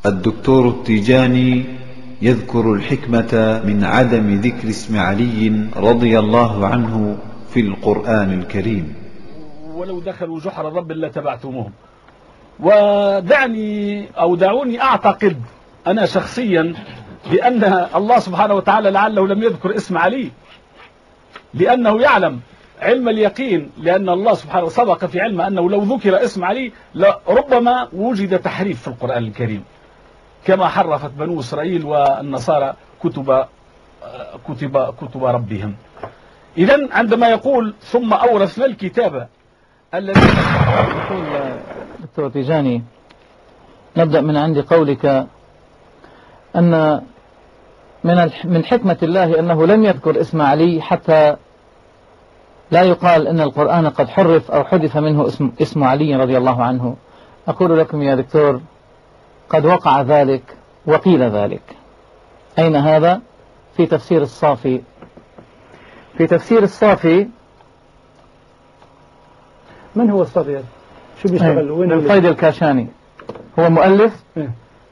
الدكتور التيجاني يذكر الحكمة من عدم ذكر اسم علي رضي الله عنه في القرآن الكريم. ولو دخلوا جحر الرب لتبعتموهم. دعوني أعتقد أنا شخصيا بأن الله سبحانه وتعالى لعله لم يذكر اسم علي لأنه يعلم علم اليقين، لأن الله سبحانه سبق في علم أنه لو ذكر اسم علي لربما وجد تحريف في القرآن الكريم كما حرفت بنو إسرائيل والنصارى كتب ربهم. إذن عندما يقول ثم أورثنا الكتاب الذي يقول دكتور تيجاني، نبدأ من عند قولك أن من حكمة الله أنه لم يذكر اسم علي حتى لا يقال أن القرآن قد حرف أو حذف منه اسم علي رضي الله عنه. أقول لكم يا دكتور قد وقع ذلك وقيل ذلك. أين هذا؟ في تفسير الصافي. في تفسير الصافي. من هو الصافي؟ شو بيشتغل؟ وين؟ الفيض الكاشاني هو مؤلف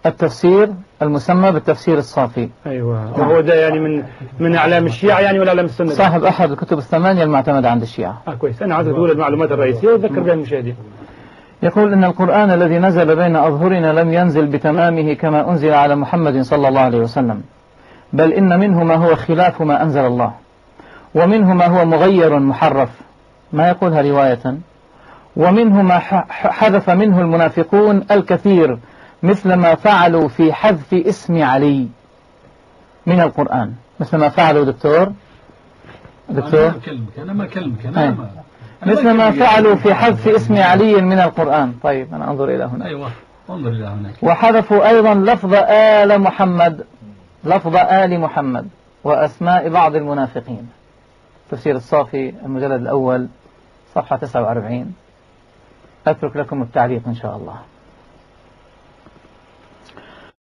التفسير المسمى بالتفسير الصافي. أيوة. وهو ده يعني من أعلام الشيعة يعني ولا أعلام السنة؟ صاحب أحد الكتب الثمانية المعتمدة عند الشيعة. كويس. أنا عايز أقول المعلومات الرئيسية وأذكر بها المشاهدين. يقول إن القرآن الذي نزل بين أظهرنا لم ينزل بتمامه كما أنزل على محمد صلى الله عليه وسلم، بل إن منه ما هو خلاف ما أنزل الله، ومنه ما هو مغير محرف، ما يقولها رواية، ومنه ما حذف منه المنافقون الكثير مثل ما فعلوا في حذف اسم علي من القرآن. مثل ما فعلوا دكتور مثل ما فعلوا في حذف اسم علي من القرآن. طيب أنا أنظر إلى هنا. أيوة انظر إلى هناك. وحذفوا أيضا لفظ آل محمد، لفظ آل محمد وأسماء بعض المنافقين. تفسير الصافي المجلد الأول صفحة 49. أترك لكم التعليق إن شاء الله.